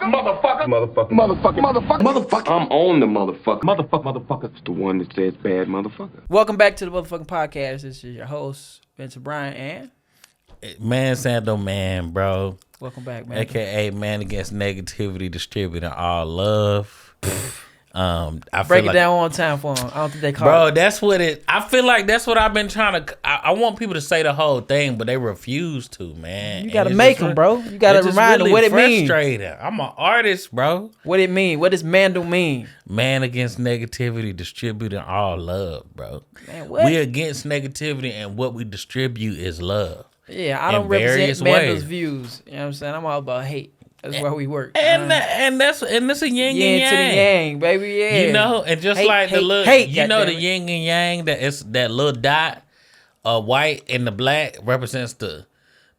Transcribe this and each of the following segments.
Motherfucker. I'm on the motherfucker. Motherfucker. It's the one that says bad motherfucker. Welcome back to the motherfucking podcast. This is your host, Vincent Bryan, and Man Sando Man, bro. welcome back, man. AKA Man Against Negativity, distributing all love. I Break feel it down one time for them. I don't think they call bro, it. that's what it. I feel like that's what I've been trying to. I want people to say the whole thing, but they refuse to, man. You gotta make them, bro. You gotta remind them what it means. I'm an artist, bro. What it mean? What does Mandel mean? Man Against Negativity, distributing all love, bro. Man, what? We against negativity, and what we distribute is love. Yeah, I don't represent Mandel's views. You know what I'm saying? I'm all about hate. That's where we work. And that's a yin and yang. Yin to the yang, baby. Yeah. You know, and just hate, like hate, the little, hate, you know, the yin and yang, that is that little dot, white and the black represents the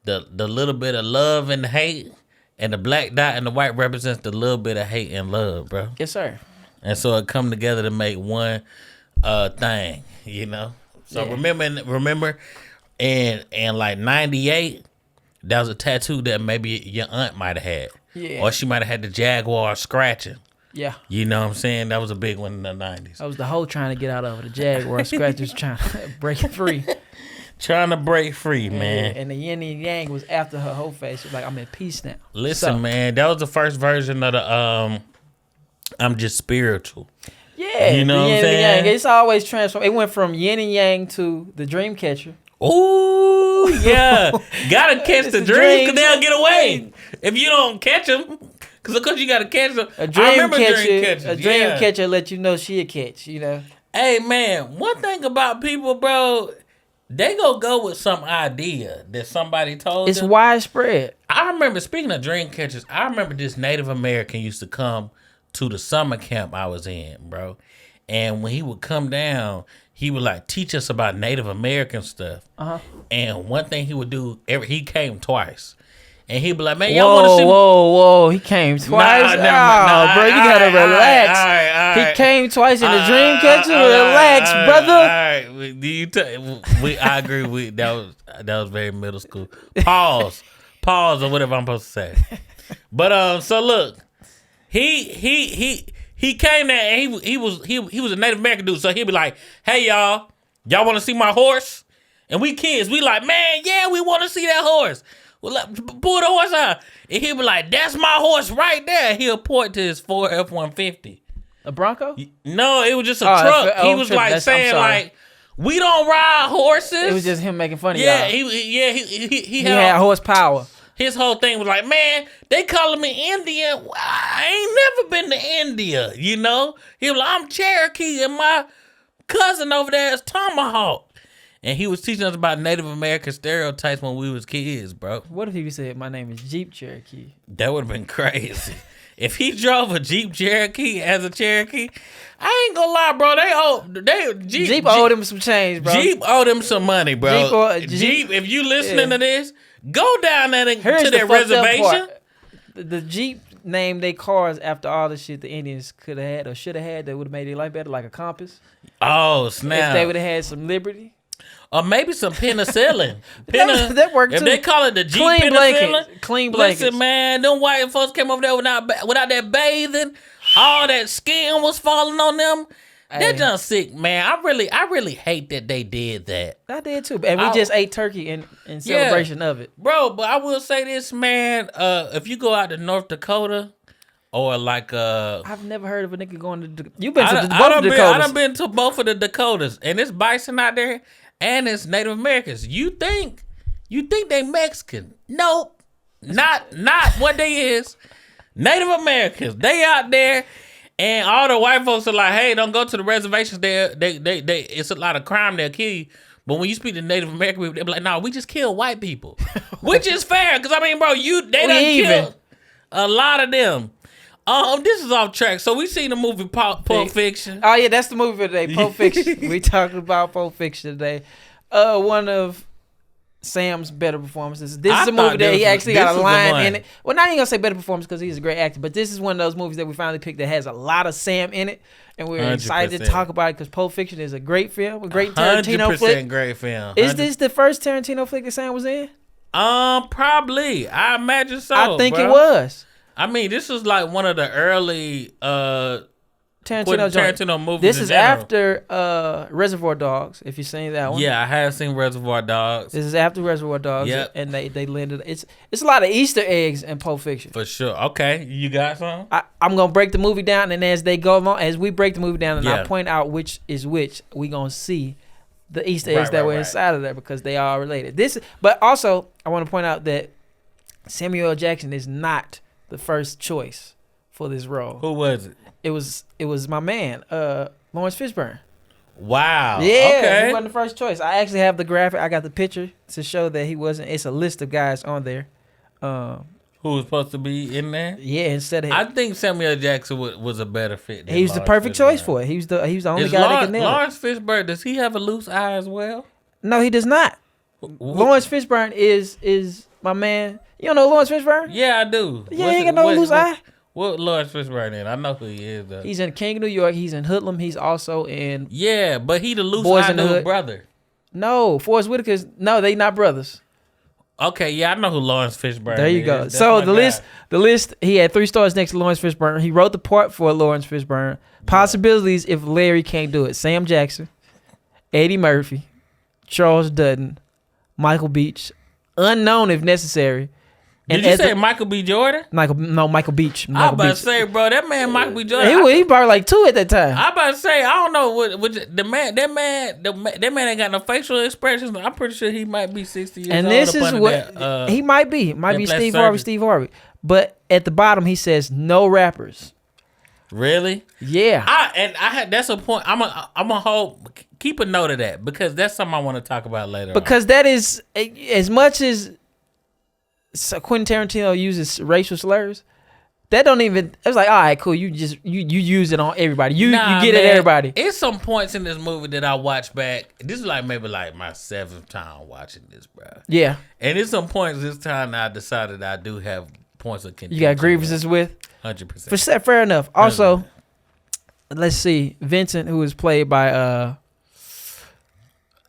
little bit of love and hate, and the black dot and the white represents the little bit of hate and love, bro. Yes, sir. And so it come together to make one thing, you know. So Yeah. remember, in like '98. That was a tattoo that maybe your aunt might have had. Yeah. Or she might have had the Jaguar scratching. Yeah. You know what I'm saying? That was a big one in the 90s. That was the whole trying to get out of it. The Jaguar scratchers trying to break it free. Trying to break free, man. And the yin and yang was after her whole face. She was like, I'm in peace now. Listen, man, that was the first version of the I'm just spiritual. Yeah. You know the what I'm yin saying? and yang. It's always transformed. It went from yin and yang to the dream catcher. Ooh, yeah. Gotta catch the dreams because they'll get away. If you don't catch them, because of course you gotta catch them. A dream catcher catcher let you know she a catch, you know. Hey, man, one thing about people, bro, they go with some idea that somebody told It's them. widespread. I remember, speaking of dream catchers, I remember this Native American used to come to the summer camp I was in, bro. And when he would come down, he would like teach us about Native American stuff. Uh-huh. And one thing he would do, he came twice. And he'd be like, man, y'all want to see me? Whoa, he came twice? Nah, bro, you gotta relax. All right. He came twice in the dream catcher? Relax, brother. All right. I agree. That was very middle school. Pause, or whatever I'm supposed to say. But so look, he came there and he was a Native American dude. So he'd be like, hey y'all want to see my horse? And we kids, we like, man, yeah, we want to see that horse. Well, pull the horse out. And he'll be like, that's my horse right there. He'll point to his Ford F-150. A Bronco? No, it was just a truck. He was like saying like, we don't ride horses. It was just him making fun of y'all. He had horsepower. His whole thing was like, man, they calling me Indian. I ain't never been to India, you know? He was like, I'm Cherokee and my cousin over there is Tomahawk. And he was teaching us about Native American stereotypes when we was kids, bro. What if he said, my name is Jeep Cherokee? That would have been crazy. If he drove a Jeep Cherokee as a Cherokee, I ain't gonna lie, bro. Jeep owed him some change, bro. Jeep owed him some money, bro. Jeep, if you listening to this, go down there to their reservation. The Jeep named their cars after all the shit the Indians could have had or should have had that would have made their life better, like a compass. Oh, snap. If they would have had some liberty. Or maybe some penicillin. That worked too. If they call it the Jeep clean penicillin. Clean blankets. Listen, man, them white folks came over there without that bathing. All that skin was falling on them. They're just sick, man. I really hate that they did that. I did too. And we just ate turkey in celebration of it. Bro, but I will say this, man. If you go out to North Dakota or like I've never heard of a nigga going to You've been to both of the Dakotas. I done been to both of the Dakotas. And it's bison out there. And it's Native Americans. You think they Mexican? Nope. Not what they is. Native Americans. They out there, and all the white folks are like, hey, don't go to the reservations there. They it's a lot of crime, they'll kill you. But when you speak to Native American people, they be like, no, we just kill white people. Which is fair, because I mean, bro, they done killed a lot of them. This is off track. So we seen the movie Pulp Fiction. Oh yeah, that's the movie for today. Pulp Fiction. We talking about Pulp Fiction today. One of Sam's better performances. This is a movie that he actually got a line in it. Well, not even gonna say better performance because he's a great actor, but this is one of those movies that we finally picked that has a lot of Sam in it, and we're 100%. Excited to talk about it because Pulp Fiction is a great film, a great Tarantino flick. 100% great film. 100%. Is this the first Tarantino flick that Sam was in? Probably. I imagine so. I think it was. I mean, this is like one of the early Tarantino movies. This is after Reservoir Dogs. If you've seen that one, yeah, I have seen Reservoir Dogs. This is after Reservoir Dogs. Yep. And they landed. It's a lot of Easter eggs in Pulp Fiction. For sure. Okay, you got some? I'm gonna break the movie down, and as they go along, as we break the movie down, and I point out which is which, we gonna see the Easter eggs that were inside of there because they are related. But also I want to point out that Samuel L. Jackson is not the first choice for this role. Who was it? It was my man, Lawrence Fishburne. Wow. Yeah, okay. He wasn't the first choice. I actually have the graphic. I got the picture to show that he wasn't. It's a list of guys on there. Who was supposed to be in there? Yeah, instead of I think Samuel L. Jackson was a better fit. Than he was the perfect choice for it. He was the only guy that could nail it. Lawrence Fishburne, does he have a loose eye as well? No, he does not. Lawrence Fishburne is my man. You don't know Lawrence Fishburne? Yeah, I do. Yeah, he ain't got no loose eye. What Lawrence Fishburne in? I know who he is though. He's in King of New York. He's in Hoodlum. He's also in. Yeah, but he the loose Boys eye in the Hood brother. No, Forrest Whitaker's. No, they not brothers. Okay, yeah, I know who Lawrence Fishburne is. There you go. So the list, he had 3 stars next to Lawrence Fishburne. He wrote the part for Lawrence Fishburne. Possibilities if Larry can't do it: Sam Jackson, Eddie Murphy, Charles Dutton, Michael Beach, unknown if necessary. Did you say Michael B. Jordan? Michael Beach. I was about to say, bro, that man Michael B. Jordan. He probably like 2 at that time. I about to say, I don't know what the man. That man ain't got no facial expressions. I'm pretty sure he might be 60 years old. And this is what he might be. Might be Steve Harvey. But at the bottom he says no rappers. Really? Yeah. That's a point. I'm a keep a note of that because that's something I want to talk about later. Because that is as much as Quentin Tarantino uses racial slurs. That don't even. It's like, all right, cool. You use it on everybody. You get it at everybody. It's some points in this movie that I watched back. This is maybe my 7th time watching this, bro. Yeah. And it's some points this time that I decided I do have points of contention. You got grievances with 100%. Fair enough. Also, let's see, Vincent, who was played by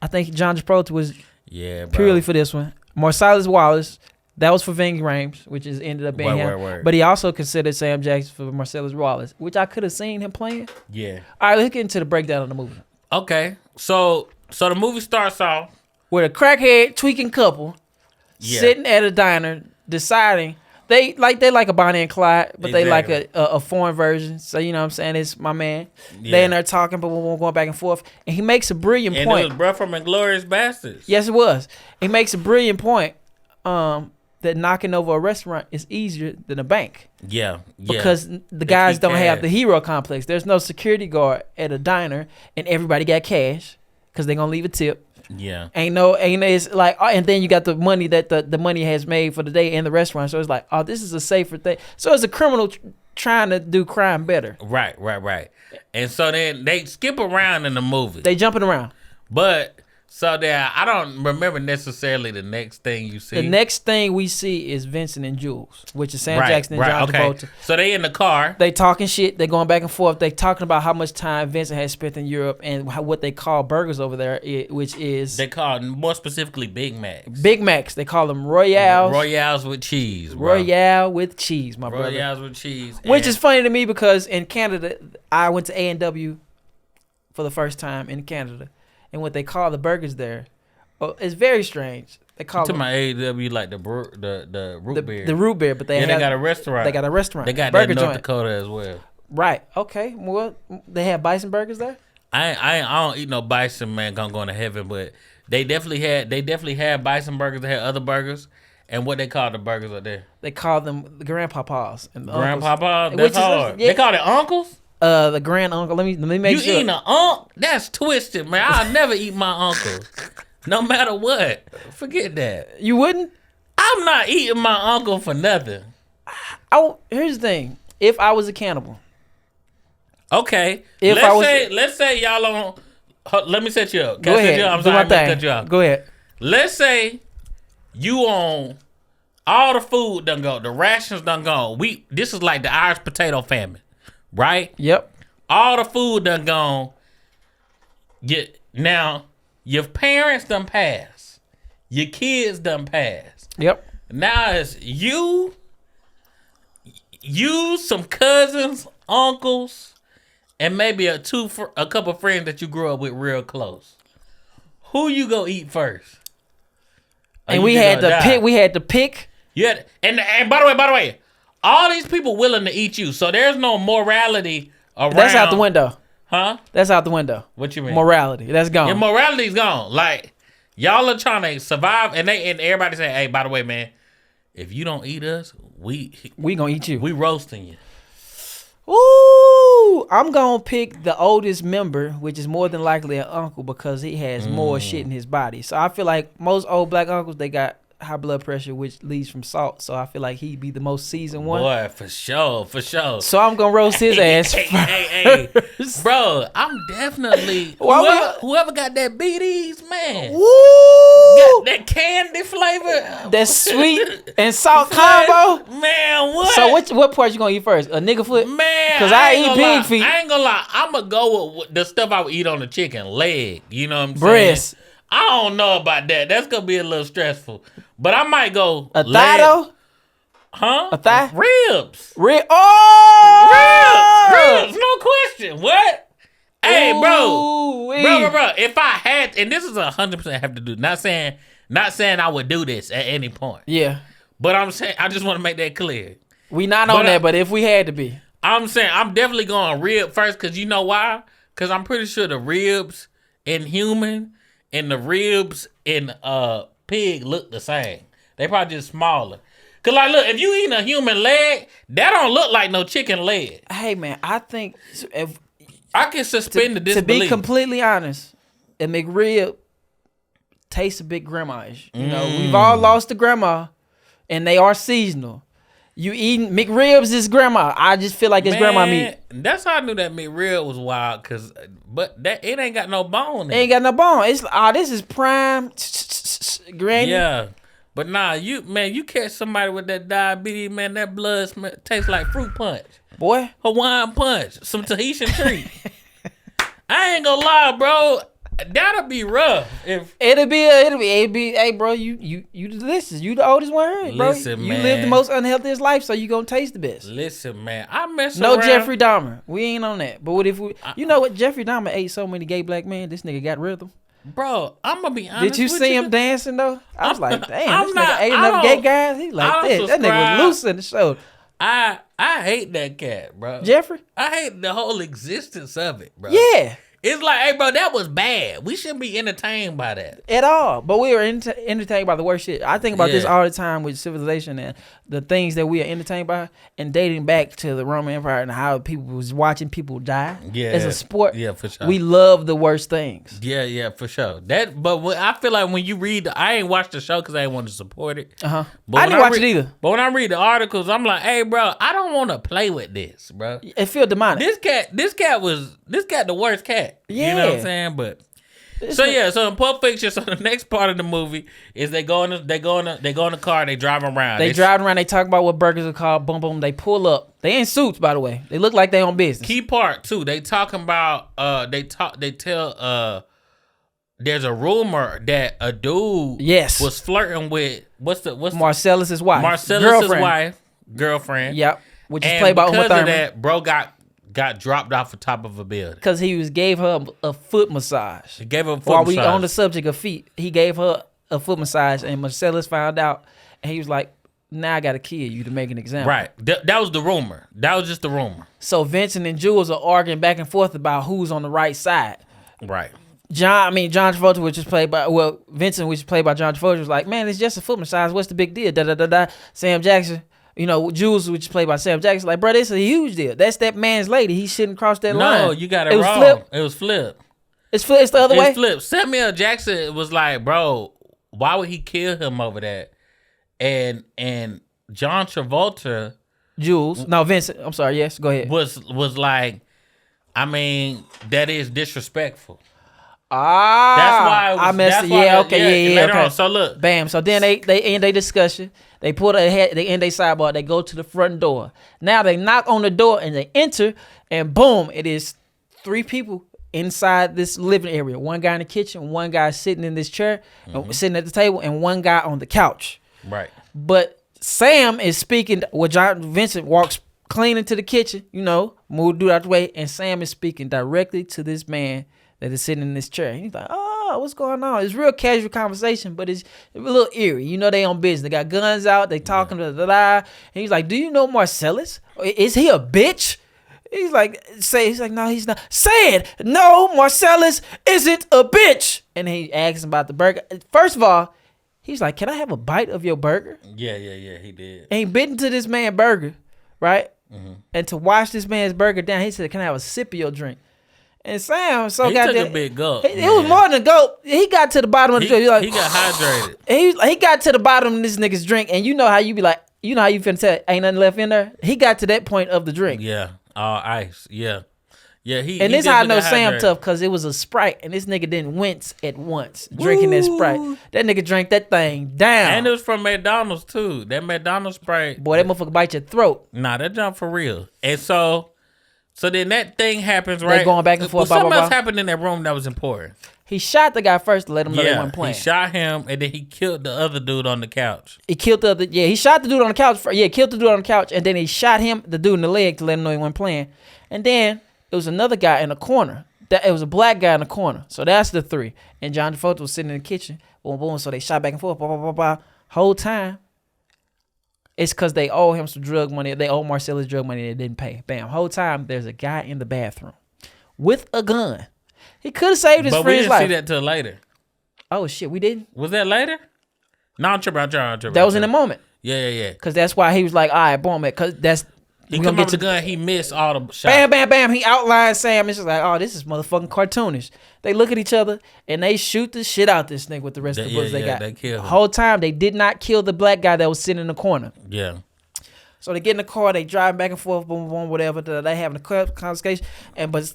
I think John Travolta was purely for this one. Marcellus Wallace. That was for Ving Rhames, which ended up being him. Word. But he also considered Sam Jackson for Marcellus Wallace, which I could have seen him playing. Yeah. All right, let's get into the breakdown of the movie. Okay. So the movie starts off with a crackhead tweaking couple sitting at a diner deciding they like a Bonnie and Clyde, but they like a foreign version. So you know what I'm saying? It's my man. Yeah. They in there talking, but we're going back and forth. And he makes a brilliant point. And it was bro from Inglourious Basterds. Yes, it was. He makes a brilliant point. That knocking over a restaurant is easier than a bank. Yeah. Because the guys don't have the hero complex. There's no security guard at a diner, and everybody got cash because they're gonna leave a tip. Yeah. It's like, and then you got the money that the money has made for the day in the restaurant. So it's like, oh, this is a safer thing. So it's a criminal trying to do crime better. Right. And so then they skip around in the movie. They jumping around. But so there, I don't remember necessarily the next thing you see. The next thing we see is Vincent and Jules, which is Sam Jackson and John Travolta. So they in the car. They talking shit. They going back and forth. They talking about how much time Vincent has spent in Europe and what they call burgers over there, which is they call more specifically Big Macs. Big Macs. They call them Royales. Royales with cheese. Bro. Royale with cheese, my brother. Royales with cheese. Which is funny to me because in Canada, I went to A&W for the first time in Canada, and what they call the burgers there. Well, it's very strange. They call to my AW like the root beer. The root beer, but they got a restaurant. They got a restaurant. They got burger that North joint. Dakota as well. Right. Okay. Well, they have bison burgers there. I don't eat no bison, man. Gonna go to heaven, but they definitely had bison burgers. They had other burgers, and what they call the burgers up there? They call them the grandpapas and the grandpapas. That's hard. They call it uncles. The grand uncle. Let me make sure. You eating an uncle? That's twisted, man. I'll never eat my uncle. No matter what. Forget that. You wouldn't? I'm not eating my uncle for nothing. Here's the thing. If I was a cannibal. Okay. Let's say y'all on. Let me set you up. Go ahead. I'm sorry, to cut you off. Go ahead. Let's say you on all the food done go. The rations done gone. This is like the Irish potato famine. Right? Yep. All the food done gone. Now, your parents done passed. Your kids done passed. Yep. Now it's you, you, some cousins, uncles, and maybe a couple friends that you grew up with real close. Who you go eat first? And we had to pick. We had to pick. Yeah, and by the way, all these people willing to eat you, so there's no morality around. That's out the window. Huh? That's out the window. What you mean? Morality. That's gone. Your morality's gone. Like, y'all are trying to survive, and everybody say, hey, by the way, man, if you don't eat us, we gonna eat you. We roasting you. Ooh, I'm gonna pick the oldest member, which is more than likely an uncle because he has more shit in his body. So I feel like most old black uncles, they got high blood pressure, which leads from salt. So I feel like he'd be the most seasoned one. Boy, for sure. So I'm gonna roast his ass. Hey, bro, I'm definitely whoever got that BDs, man. Woo! Got that candy flavor, that sweet and salt combo. Man, what? So what part you gonna eat first? A nigga foot? Man, because I eat pig feet. I ain't gonna lie. I'm gonna go with the stuff I would eat on the chicken leg. You know what I'm saying? Breast. I don't know about that. That's gonna be a little stressful. But I might go a thigh though. Huh? A thigh? Ribs. Oh! Ribs. No question. What? Hey, bro. If I had, and this is 100% have to do. Not saying I would do this at any point. Yeah. But I'm saying I just want to make that clear. We not on that, but if we had to be. I'm saying I'm definitely going rib first, because you know why? Because I'm pretty sure the ribs in human and the ribs in pig look the same. They probably just smaller. Cause like, look, if you eating a human leg, that don't look like no chicken leg. Hey man, I think if I can suspend the disbelief. To be completely honest, a McRib tastes a bit grandma-ish. You know, we've all lost a grandma, and they are seasonal. You eating McRibs is grandma. I just feel like it's grandma meat. That's how I knew that McRib was wild, but that it ain't got no bone in it. Ain't got no bone. It's this is prime granny. Yeah. But nah, you catch somebody with that diabetes, man, that blood tastes like fruit punch. Boy. Hawaiian punch. Some Tahitian treat. I ain't gonna lie, bro. That'll be rough. It'll be hey bro, you listen, you the oldest one here, bro. Listen, you man. live the most unhealthiest life, so you gonna taste the best. Listen, man, I mess no around. Jeffrey Dahmer. We ain't on that. But what if you know what? Jeffrey Dahmer ate so many gay black men, this nigga got rhythm. Bro, I'm gonna be honest. Did you see him dancing though? I was like, damn, this nigga ate I enough gay guys. He like that. That nigga was loose in the show. I hate that cat, bro. Jeffrey? I hate the whole existence of it, bro. Yeah. It's like, hey, bro, that was bad. We shouldn't be entertained by that. At all. But we are entertained by the worst shit. I think about this all the time with civilization and the things that we are entertained by, and dating back to the Roman Empire and how people was watching people die. Yeah. As a sport. Yeah, for sure. We love the worst things. Yeah, for sure. But I feel like when you read, I ain't watched the show because I ain't want to support it. I didn't watch it either. But when I read the articles, I'm like, hey, bro, I don't want to play with this, bro. It feel demonic. This cat the worst cat. Yeah. You know what I'm saying? But so in Pulp Fiction, so the next part of the movie is they go in the car, they drive around. They drive around, they talk about what burgers are called, boom boom, they pull up. They in suits, by the way. They look like they on business. Key part too, they talking about they tell there's a rumor that a dude was flirting with what's Marcellus' wife. Girlfriend. Yep. Which is played by Uma Thurman. Because of that, bro got dropped off the top of a building. Because he gave her a foot massage. He gave her a foot massage. While we on the subject of feet, he gave her a foot massage, and Marcellus found out, and he was like, now I got to kill you to make an example. Right. That was the rumor. That was just the rumor. So Vincent and Jules are arguing back and forth about who's on the right side. Right. John Travolta, which is played by, Vincent, which is played by John Travolta, was like, man, it's just a foot massage. What's the big deal? Da-da-da-da. Sam Jackson, Jules, which is played by Sam Jackson, like, bro, this is a huge deal. That's that man's lady. He shouldn't cross that line. No, you got it wrong. It was flipped. It's the other way? It's flipped. Samuel Jackson was like, bro, why would he kill him over that? And John Travolta. Vincent, I'm sorry, yes, go ahead. Was like, I mean, that is disrespectful. That's why I messed it. Yeah, okay, yeah. Okay. So look, bam. So then they end their discussion. They they end their sidebar. They go to the front door. Now they knock on the door and they enter, and boom, it is 3 people inside this living area. One guy in the kitchen, one guy sitting in this chair, sitting at the table, and one guy on the couch. Right. But Sam is speaking. Vincent walks cleaning to the kitchen, move dude out the way, and Sam is speaking directly to this man that is sitting in this chair. He's like, oh, what's going on? It's real casual conversation, but it's a little eerie. They on business. They got guns out. They talking And he's like, do you know Marcellus? Is he a bitch? He's like, no, he's not. Say it. No, Marcellus isn't a bitch. And he asks him about the burger. First of all, he's like, can I have a bite of your burger? Yeah, he did. And he bit into this man's burger, right? Mm-hmm. And to wash this man's burger down, he said, can I have a sip of your drink? And Sam, he took a big gulp. It was more than a gulp. He got to the bottom of the drink. He got hydrated. He got to the bottom of this nigga's drink, and you know how you be like, you know how you finna tell ain't nothing left in there? He got to that point of the drink. Yeah, all ice. Yeah. And this how I know Sam tough, because it was a Sprite, and this nigga didn't wince at once drinking that Sprite. That nigga drank that thing down. And it was from McDonald's too. That McDonald's Sprite. Boy, that motherfucker bite your throat. Nah, that jump for real. And so then that thing happens, right? They going back and forth. Something else happened in that room that was important. He shot the guy first to let him know they weren't playing. He shot him, and then he killed the other dude on the couch. He killed the other. Yeah, he shot the dude on the couch. Killed the dude on the couch, and then he shot the dude in the leg to let him know he wasn't playing. And then it was another guy in the corner. It was a black guy in the corner. So that's the three. And John Travolta was sitting in the kitchen. Boom, boom. So they shot back and forth. Blah, blah, blah, blah. Whole time, it's because they owe him some drug money. They owe Marcellus drug money they didn't pay. Bam. Whole time, there's a guy in the bathroom with a gun. He could have saved his friend's life. But we didn't see that till later. Oh, shit. We didn't? Was that later? No, I'm tripping. That was in the moment. Yeah. Because that's why he was like, all right, boom, man. Because that's... He come up with the gun, he missed all the shots. Bam, bam, bam. He outlined Sam. It's just like, oh, this is motherfucking cartoonish. They look at each other and they shoot the shit out this nigga with the rest of the bullets they got. They killed him. The whole time, they did not kill the black guy that was sitting in the corner. Yeah. So they get in the car, they drive back and forth, boom, boom, whatever. They having a conversation, but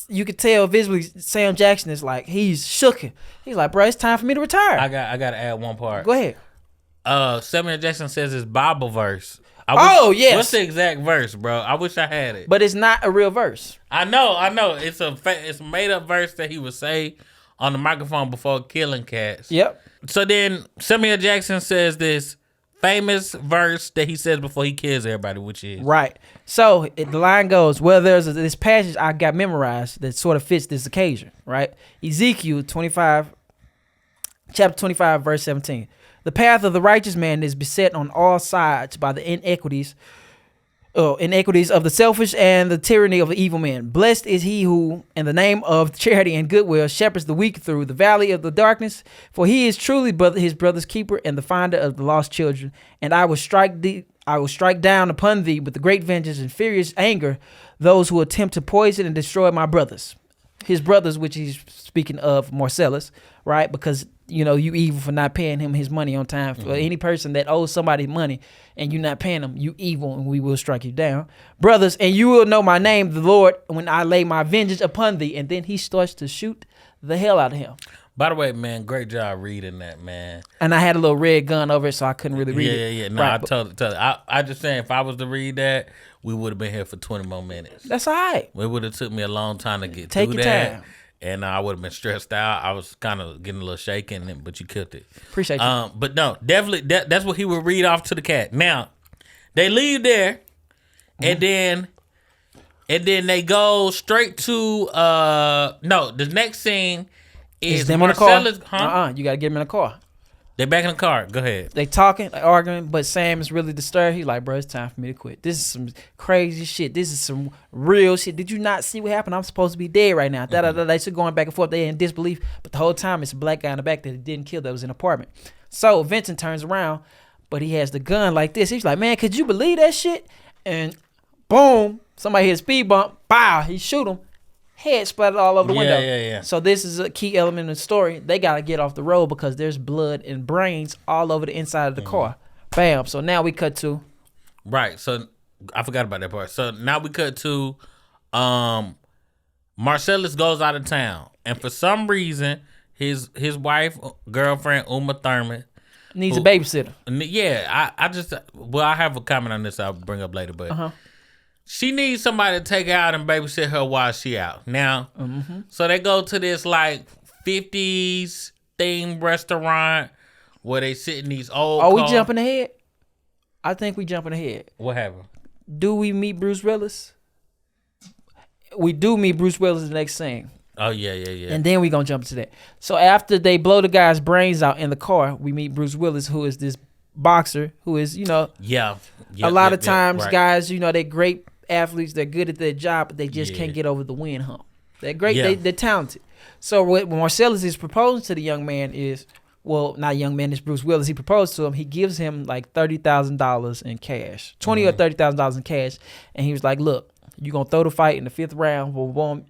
you could tell visibly Sam Jackson is like, he's shooken. He's like, bro, it's time for me to retire. I got to add one part. Go ahead. Samuel Jackson says his Bible verse. Yes. What's the exact verse, bro? I wish I had it. But it's not a real verse. I know. It's a made up verse that he would say on the microphone before killing cats. Yep. So then Samuel Jackson says this famous verse that he says before he kills everybody, which is right. So the line goes, well, there's this passage I got memorized that sort of fits this occasion, right? Ezekiel 25, chapter 25, verse 17. The path of the righteous man is beset on all sides by the inequities of the selfish and the tyranny of the evil man. Blessed is he who, in the name of charity and goodwill, shepherds the weak through the valley of the darkness. For he is truly his brother's keeper and the finder of the lost children. And I will strike down upon thee with the great vengeance and furious anger those who attempt to poison and destroy my brothers. His brothers, which he's speaking of Marcellus, right? Because you evil for not paying him his money on time. For any person that owes somebody money and you not paying them, you evil, and we will strike you down. Brothers, and you will know my name, the Lord, when I lay my vengeance upon thee. And then he starts to shoot the hell out of him. By the way, man, great job reading that, man. And I had a little red gun over it, so I couldn't really read it. Yeah. No, right, I totally. I just saying, if I was to read that, we would have been here for 20 more minutes. That's all right. It would have took me a long time to get through that. Time. And I would have been stressed out. I was kind of getting a little shaken, but you killed it. Appreciate you. But no, definitely, that's what he would read off to the cat. Now, they leave there, and then they go straight to the next scene is them Marcellus. In the car. You got to get him in the car. They back in the car. Go ahead. They talking, like arguing, but Sam is really disturbed. He's like, bro, it's time for me to quit. This is some crazy shit. This is some real shit. Did you not see what happened? I'm supposed to be dead right now. They still going back and forth. They in disbelief, but the whole time it's a black guy in the back that he didn't kill that was in the apartment. So Vincent turns around, but he has the gun like this. He's like, man, could you believe that shit? And boom, somebody hit a speed bump. Bow, he shoot him. Head splattered all over the window. Yeah. So this is a key element of the story. They got to get off the road because there's blood and brains all over the inside of the car. Bam. So now we cut to. Right. So I forgot about that part. So now we cut to Marcellus goes out of town. And for some reason, his wife, girlfriend, Uma Thurman. Needs a babysitter. Yeah. I have a comment on this I'll bring up later. But she needs somebody to take her out and babysit her while she out. Now, so they go to this like 50s themed restaurant where they sit in these old cars. We jumping ahead? I think we jumping ahead. What happened? Do we meet Bruce Willis? We do meet Bruce Willis in the next scene. Oh, yeah. And then we gonna jump to that. So after they blow the guy's brains out in the car, we meet Bruce Willis, who is this boxer, who is, a lot of times guys, they're great athletes, they're good at their job, but they just can't get over the win hump. They're great, they're talented. So what Marcellus is proposing to the young man is, well, not young man, it's Bruce Willis. He proposed to him. He gives him like $30,000 in cash, $20,000 or $30,000 in cash, and he was like, "Look, you gonna throw the fight in the 5th round. Boom,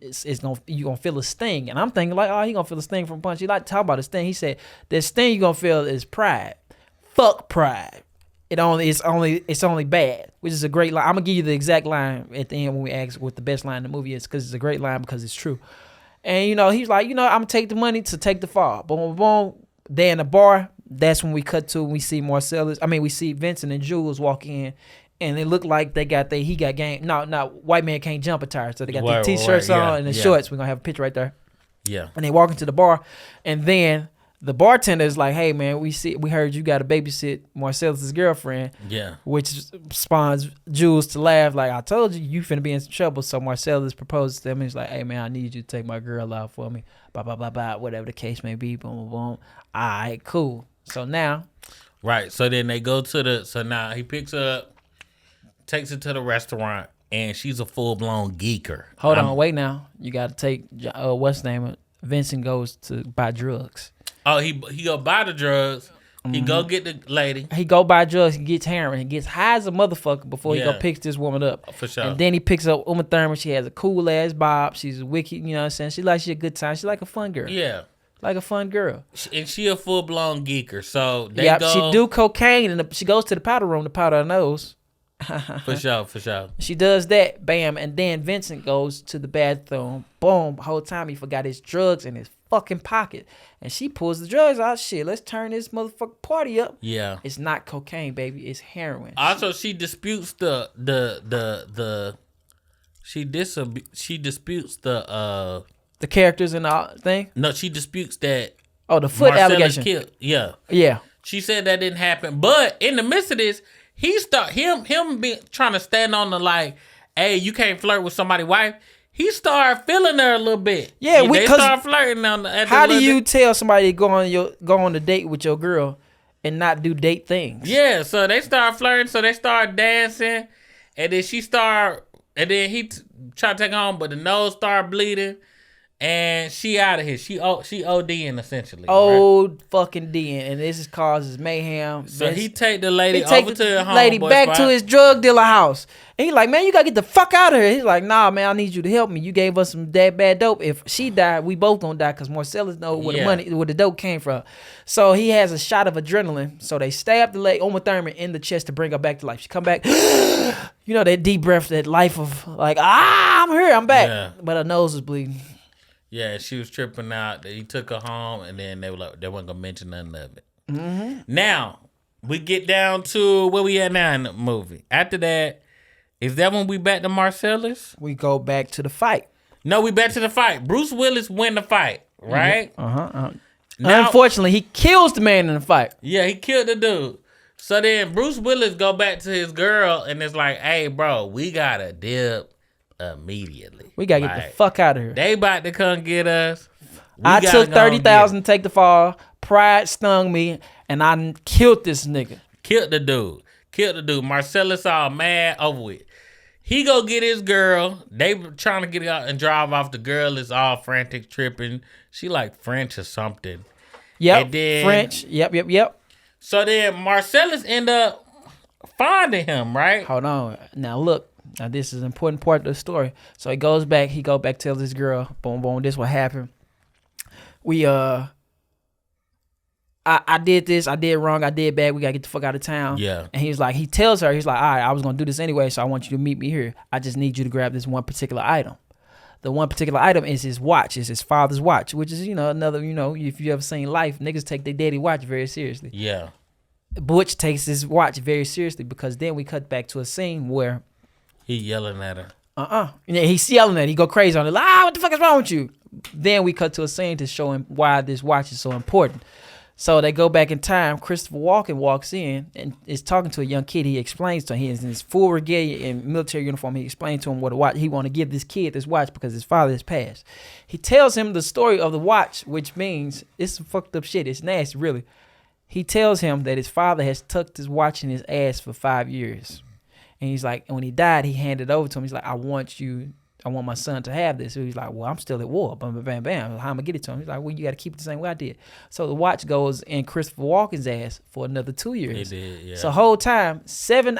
you gonna feel a sting." And I'm thinking like, "Oh, he gonna feel a sting from a punch." He like to talk about a sting. He said, "The sting you gonna feel is pride. Fuck pride. It's only bad," which is a great line. I'm gonna give you the exact line at the end when we ask what the best line in the movie is, because it's a great line because it's true. And he's like, I'm gonna take the money to take the fall. Boom, boom, boom. They're in the bar. That's when we cut to and we see we see Vincent and Jules walk in, and it looked like he got game. No, white man can't jump attire. So they got the t-shirts on and the shorts. We're gonna have a picture right there. Yeah. And they walk into the bar, and then the bartender is like, "Hey man, we heard you got to babysit Marcellus's girlfriend." Yeah. Which spawns Jules to laugh like, "I told you finna be in some trouble." So Marcellus proposes to him, and he's like, "Hey man, I need you to take my girl out for me." Blah blah blah blah, whatever the case may be. Boom boom boom. All right, cool. So now, right. So then they go to so now he picks her up, takes her to the restaurant, and she's a full blown geeker. Hold on, wait now. You got to take what's his name? Vincent goes to buy drugs. Oh, he go buy the drugs. He go get the lady. He go buy drugs. He gets heroin. He gets high as a motherfucker before he go picks this woman up. For sure. And then he picks up Uma Thurman. She has a cool ass bob. She's wicked. You know what I'm saying? She a good time. She like a fun girl. Yeah. Like a fun girl. And she a full blown geeker. So they go. She do cocaine and she goes to the powder room to powder her nose. For sure. She does that. Bam. And then Vincent goes to the bathroom. Boom. The whole time he forgot his drugs in his fucking pocket, and she pulls the drugs out. Shit, let's turn this motherfucking party up. Yeah, it's not cocaine, baby. It's heroin. Also, she disputes the characters in the thing. No, she disputes that. Oh, the foot Marcellus allegation. Killed. Yeah. She said that didn't happen, but in the midst of this, he trying to stand on the like, hey, you can't flirt with somebody's wife. He started feeling her a little bit. Yeah, they start flirting on the. How do you tell somebody to go on a date with your girl and not do date things? Yeah, so they start flirting. So they start dancing, and then he tried to take her home, but the nose started bleeding, and she out of here. She ODing essentially. Fucking DN, and this causes mayhem. So he take the lady over to her home. Lady back to his drug dealer house. And he's like, "Man, you gotta get the fuck out of here." He's like, "Nah, man, I need you to help me. You gave us some that bad dope. If she died, we both gonna die because Marcellus know where the dope came from." So he has a shot of adrenaline. So they stab the lady, Uma Thurman, in the chest to bring her back to life. She come back, that deep breath, that life of like, I'm here, I'm back. Yeah. But her nose was bleeding. Yeah, she was tripping out. He took her home, and then they were like, they weren't gonna mention none of it. Mm-hmm. Now we get down to where we at now in the movie. After that. Is that when we back to Marcellus? We go back to the fight. No, we back to the fight. Bruce Willis win the fight, right? Now, unfortunately, he kills the man in the fight. Yeah, he killed the dude. So then Bruce Willis go back to his girl and it's like, "Hey, bro, we gotta dip immediately. We gotta get the fuck out of here. They about to come get us. I took 30,000 to take the fall. Pride stung me, and I killed this nigga. Killed the dude. Marcellus all mad, over with. He go get his girl. They trying to get out and drive off. The girl is all frantic, tripping. She like French or something. Yep, French. Yep. So then Marcellus end up finding him, right? Hold on. Now look. Now this is an important part of the story. So he goes back. Tells his girl, boom, boom, this what happened. I did this, I did wrong, I did bad, we gotta get the fuck out of town. Yeah. And he tells her, all right, I was gonna do this anyway, so I want you to meet me here. I just need you to grab this one particular item. The one particular item is his watch, is his father's watch, which is, another, if you ever seen Life, niggas take their daddy watch very seriously. Yeah. Butch takes his watch very seriously because then we cut back to a scene where he yelling at her. He's yelling at her. He go crazy on it. Like, what the fuck is wrong with you? Then we cut to a scene to show him why this watch is so important. So they go back in time. Christopher Walken walks in and is talking to a young kid. He explains to him, he's in his full regalia in military uniform. He explains to him what a watch. He want to give this kid this watch because his father has passed. He tells him the story of the watch, which means it's some fucked up shit. It's nasty, really. He tells him that his father has tucked his watch in his ass for 5 years. And he's like, and when he died, he handed it over to him. He's like, I want my son to have this. So he's like, well, I'm still at war. Bam, bam, bam, bam. How am I gonna get it to him? He's like, well, you got to keep it the same way I did. So the watch goes in Christopher Walken's ass for another 2 years. It did, yeah. So whole time, 7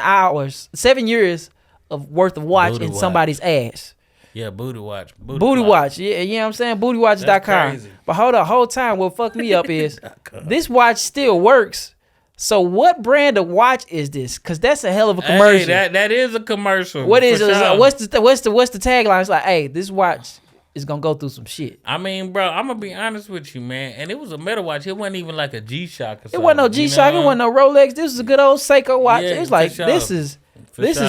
years of worth of watch in somebody's ass. Yeah, booty watch. Booty watch. Yeah, you know what I'm saying? Bootywatch.com. But hold on, whole time what fucked me up is this watch still works. So what brand of watch is this? Because that's a hell of a commercial. Hey, that is a commercial. What is it? Sure. What's the tagline? It's like, hey, this watch is gonna go through some shit. I mean, bro, I'm gonna be honest with you, man. And it was a metal watch. It wasn't even like a G-Shock or something. It wasn't no G-Shock. It wasn't no Rolex. This was a good old Seiko watch. Yeah, it was like sure. this is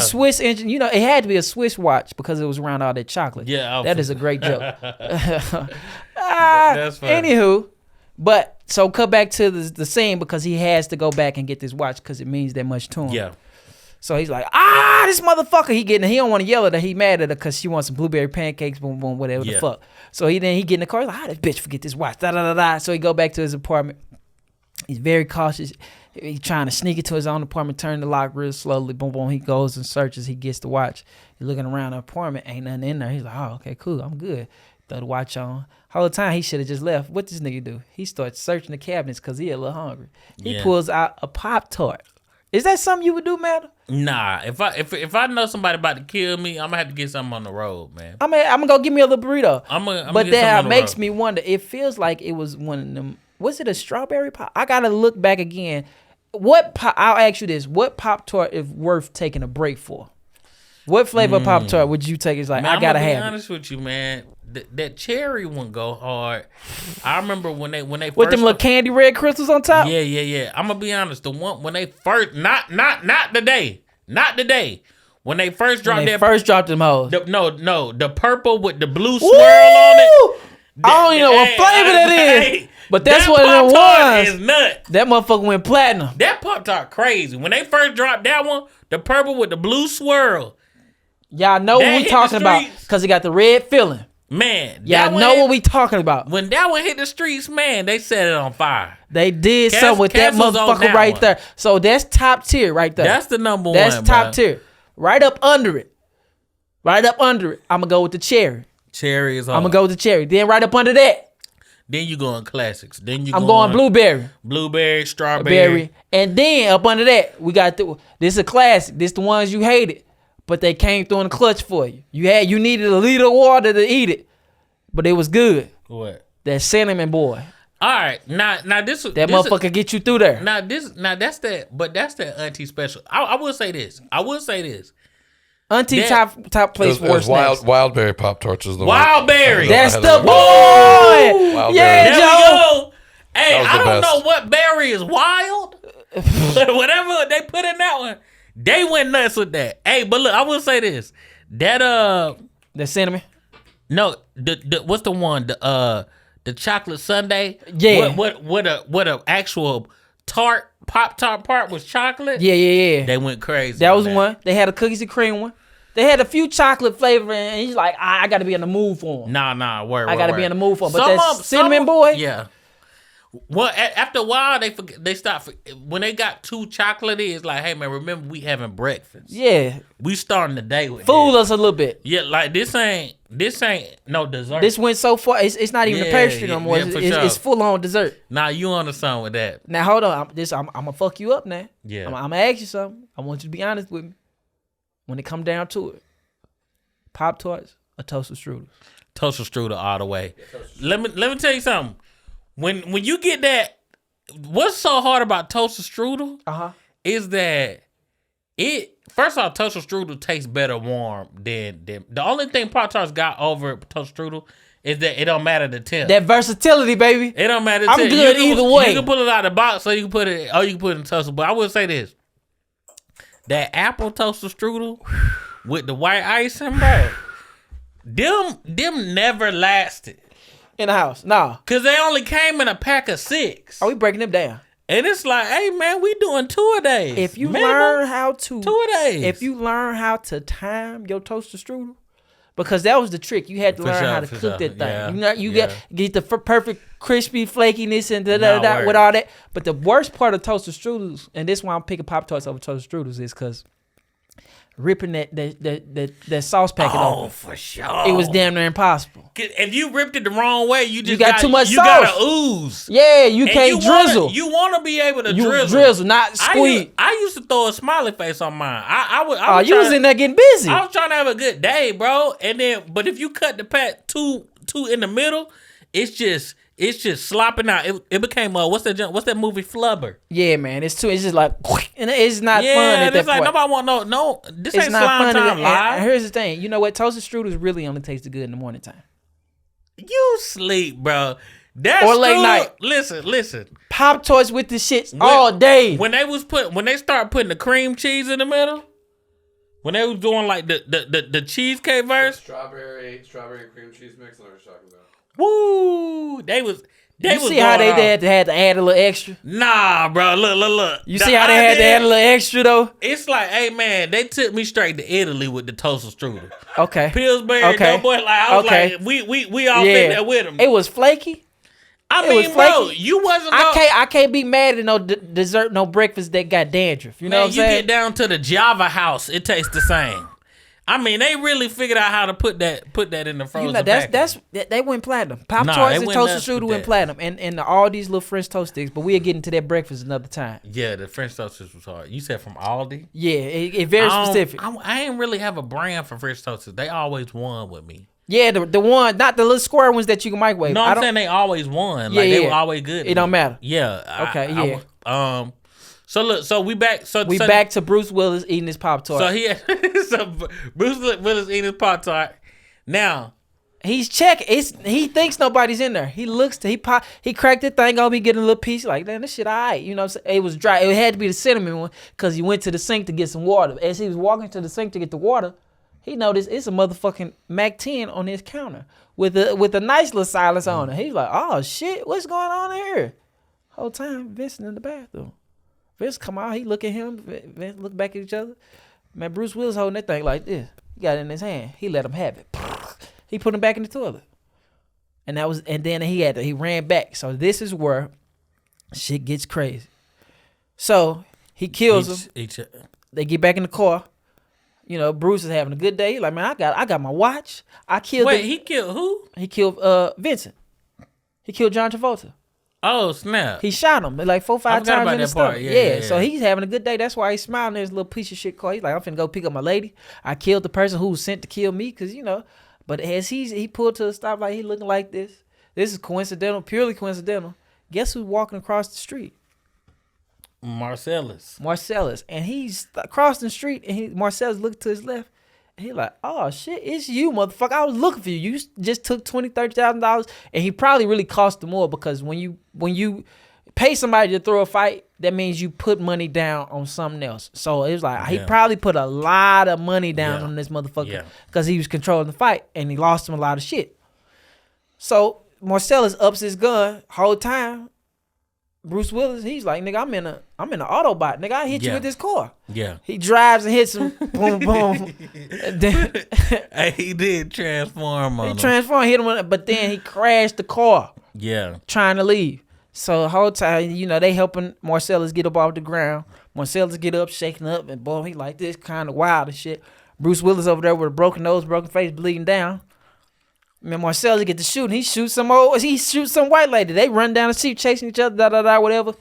Swiss engine. You know, it had to be a Swiss watch because it was around all that chocolate. Yeah, that is a great joke. That's funny. Anywho, but so cut back to the scene because he has to go back and get this watch because it means that much to him. Yeah. So he's like, this motherfucker. He don't want to yell at her. He mad at her because she wants some blueberry pancakes, boom, boom, whatever the fuck. So he get in the car. He's like, how this bitch forget this watch? Da da da da. So he go back to his apartment. He's very cautious. He's trying to sneak it to his own apartment, turn the lock real slowly. Boom, boom. He goes and searches. He gets the watch. He's looking around the apartment. Ain't nothing in there. He's like, oh, okay, cool. I'm good. Throw the watch on. Whole time he should have just left. What this nigga do? He starts searching the cabinets because he a little hungry. He pulls out a Pop-Tart. Is that something you would do, man? Nah. If I know somebody about to kill me, I'm gonna have to get something on the road, man. I'm gonna go give me a little burrito. But that makes me wonder. It feels like it was one of them. Was it a strawberry pop? I gotta look back again. I'll ask you this: what Pop-Tart is worth taking a break for? What flavor Pop-Tart would you take? It's like, man, I gotta have it. I'm honest with you, man. That cherry one go hard. I remember when they with first them little candy red crystals on top. Yeah. I'm gonna be honest. The one when they first not today. When they first dropped dropped them hoes. The purple with the blue swirl on it. I don't even know what flavor that is. But that's what it was. Is nuts. That motherfucker went platinum. That Pop-Tart crazy. When they first dropped that one, the purple with the blue swirl. Y'all know what we talking about because it got the red filling. Man, y'all know what we talking about. When that one hit the streets, man, they set it on fire. They did something with that motherfucker right there. So that's top tier right there. That's the number one. That's top tier. Right up under it. I'm gonna go with the cherry. Cherry is hard. I'm gonna go with the cherry. Then right up under that. Then you going classics. Then I'm going blueberry, strawberry, and then up under that we got this is a classic. This the ones you hated. But they came through in the clutch for you. You needed a liter of water to eat it, but it was good. What? That cinnamon boy. All right, now this motherfucker get you through there. That's that auntie special. I will say this. Auntie top place for Wildberry Pop-Tarts is the Wildberry. That's the boy. Wildberry. Yeah, there Joe. we go. Hey, I don't know what berry is wild. Whatever they put in that one. They went nuts with that. Hey, but look, I will say this. The cinnamon? No, the what's the one? The chocolate sundae? Yeah. What a actual Pop-Tart part was chocolate? Yeah. They went crazy. That was one. They had a cookies and cream one. They had a few chocolate flavor and he's like, I gotta be in the mood for them. Nah, word. I gotta be in the mood for them. But that cinnamon boy? Yeah. Well, after a while, they stopped. When they got too chocolatey, it's like, hey, man, remember we having breakfast. Yeah. We starting the day with Fool us a little bit. Yeah, like this ain't no dessert. This went so far, it's not even a pastry no more. It's full on dessert. Nah, you on the song with that. Now, hold on. I'm going to fuck you up now. Yeah. I'm going to ask you something. I want you to be honest with me. When it come down to it, Pop-Tarts or toasted strudels? Toasted strudel all the way. Let me tell you something. When you get that, what's so hard about toasted strudel is that first off, toasted strudel tastes better warm than the only thing Pop-Tarts got over toasted strudel is that it don't matter the temp. That versatility, baby. It don't matter. I'm good either way. You can pull it out of the box, or you can put it in the toaster. But I will say this: that apple toasted strudel with the white icing, bro, them never lasted. in the house. Nah. Cause they only came in a pack of 6. Are we breaking them down? And it's like, hey man, we doing 2 a days. If you learn how to 2 a days. If you learn how to time your toaster strudel, because that was the trick. You had to learn how to cook that thing. Yeah. You get the perfect crispy flakiness and with all that. But the worst part of toaster strudels, and this is why I'm picking Pop-Tarts over toaster strudels, is because ripping that sauce packet open. For sure. It was damn near impossible. If you ripped it the wrong way, you just got too much you sauce. Gotta ooze. Yeah, you can't drizzle. You want to be able to drizzle. Drizzle, not squeeze. I used to throw a smiley face on mine. You was in there getting busy. I was trying to have a good day, bro. And then, but if you cut the pack two in the middle, it's just slopping out. It became what's that movie Flubber? Yeah, man. It's just like, and it's not fun at that point. Nobody want no. This it's ain't not slime fun. time live. And here's the thing. You know what? Toasted strudels really only tastes good in the morning time. You sleep, bro. That's or late night. Listen. Pop-Tarts with the shits all day. When they start putting the cream cheese in the middle, when they was doing like the cheesecake verse, strawberry cream cheese mix. I know what you're talking about. Woo! You see how they had to add a little extra? Nah, bro. Look. You see how they had to add a little extra though? It's like, hey man, they took me straight to Italy with the toaster strudel. Okay. Pillsbury, okay. Doughboy, I was like, we all fit there with them. It was flaky. I mean, bro, you wasn't. I can't be mad at no dessert, no breakfast that got dandruff. You know what I'm saying? You get down to the Java house, it tastes the same. I mean, they really figured out how to put that in the frozen package. They went platinum. Pop-Tarts and toaster strudel went platinum, and all these little French toast sticks. But we'll get into that breakfast another time. Yeah, the French toasters was hard. You said from Aldi? Yeah, it very specific. I ain't really have a brand for French toasters. They always won with me. Yeah, the one, not the little square ones that you can microwave. No, I'm saying they always won. Like they were always good. It don't matter. Yeah. Okay. So look, so we back. So back to Bruce Willis eating his Pop-Tart. So Bruce Willis eating his Pop-Tart. Now he's checking. He thinks nobody's in there. He looks to he cracked the thing open, getting a little piece. Like, man, this shit alright. You know what I'm saying? It was dry. It had to be the cinnamon one because he went to the sink to get some water. As he was walking to the sink to get the water, he noticed it's a motherfucking Mac 10 on his counter with a nice little silence on it. He's like, oh shit, what's going on here? Whole time Vincent in the bathroom. Vince come out, he look at him, Vince look back at each other. Man, Bruce Willis holding that thing like this. He got it in his hand. He let him have it. He put him back in the toilet. And then he ran back. So this is where shit gets crazy. So he kills him. They get back in the car. You know, Bruce is having a good day. He's like, man, I got my watch. I killed him. He killed who? He killed Vincent. He killed John Travolta. Oh, snap. He shot him like 4-5 times in the stomach. Yeah. So he's having a good day. That's why he's smiling in his little piece of shit car. He's like, I'm finna go pick up my lady. I killed the person who was sent to kill me because, you know. But as he pulled to a stop, like he looking like this. This is coincidental, purely coincidental. Guess who's walking across the street? Marcellus. And he's crossing the street, and Marcellus looked to his left. And he like, oh shit, it's you, motherfucker. I was looking for you. You just took $20,000-$30,000, and he probably really cost him more because when you pay somebody to throw a fight, that means you put money down on something else. So it was like he probably put a lot of money down on this motherfucker because he was controlling the fight, and he lost him a lot of shit. So Marcellus ups his gun whole time. Bruce Willis, he's like, nigga, I'm in an Autobot. Nigga, I hit you with this car. Yeah. He drives and hits him. Boom, boom. Hey, he did transform on him. He transformed, hit him, but then he crashed the car. Yeah. Trying to leave. So the whole time, you know, they helping Marcellus get up off the ground. Marcellus get up, shaking up, and boy, he like this, kind of wild and shit. Bruce Willis over there with a broken nose, broken face, bleeding down. Man, Marcellus get to shooting. He shoots some white lady. They run down the street chasing each other, whatever.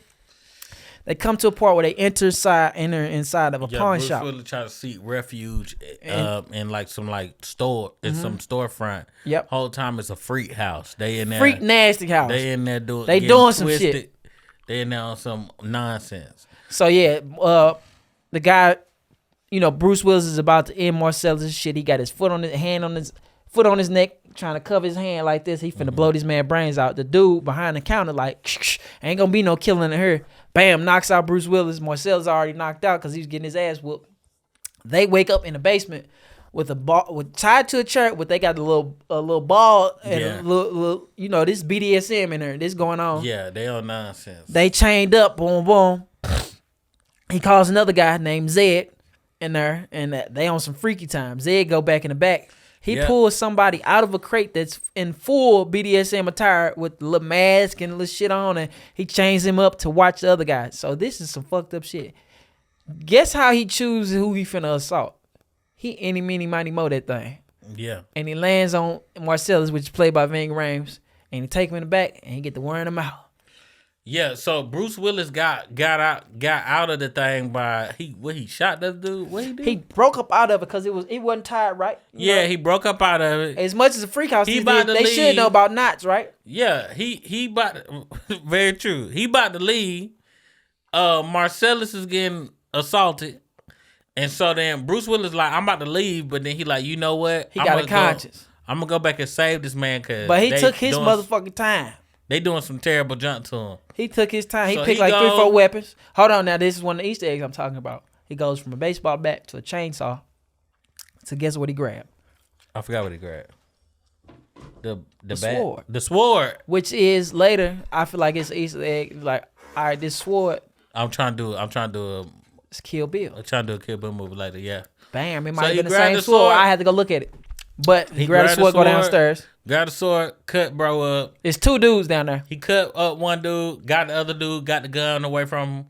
They come to a part where they enter inside of a pawn shop. Bruce Willis try to seek refuge in like some store in some storefront. Yep. Whole time it's a freak house. They in there. Freak nasty house. They in there doing some shit. They in there on some nonsense. So yeah, the guy, you know, Bruce Willis is about to end Marcellus' shit. He got his foot on his neck, trying to cover his hand like this. He finna blow this man's brains out. The dude behind the counter like, ain't gonna be no killing in here. Bam, knocks out Bruce Willis. Marcellus already knocked out because he was getting his ass whooped. They wake up in the basement. with a ball, tied to a chair. With they got a little ball and Yeah. a little, this BDSM in there. This going on. Yeah, they on nonsense. They chained up. Boom, boom. He calls another guy named Zed in there, and they on some freaky time. Zed go back in the back. He pulls somebody out of a crate that's in full BDSM attire with the little mask and little shit on, and he chains him up to watch the other guy. So this is some fucked up shit. Guess how he chooses who he finna assault? He any, meeny, miny, mo that thing. Yeah. And he lands on Marcellus, which is played by Ving Rhames, and he take him in the back, and he get to wearing him out. Yeah, so Bruce Willis got out of the thing by he shot that dude. What he did? He broke up out of it because it wasn't tied right. You know? He broke up out of it. As much as a freak house, He they about to should leave. know about knots, right? Yeah, he about very true. He about to leave. Marcellus is getting assaulted, and so then Bruce Willis like, I'm about to leave, but then he like, you know what? He got a conscience. I'm gonna go back and save this man But he took his motherfucking time. They doing some terrible junk to him. He took his time. He So picked he like 3-4 go- weapons. Hold on now. This is one of the Easter eggs I'm talking about. He goes from a baseball bat to a chainsaw. So guess what he grabbed? I forgot what he grabbed. The bat? sword. The sword. Which is later, I feel like it's an Easter egg. Like, all right, this sword I'm trying to do is Kill Bill. a Kill Bill movie later. Yeah. Bam, it So might have he been the grabbed same the sword. sword. I had to go look at it. But he grabbed the grabbed the sword, go sword. downstairs. Got the sword, cut bro up. It's 2 dudes down there. He cut up one dude, got the other dude, got the gun away from him.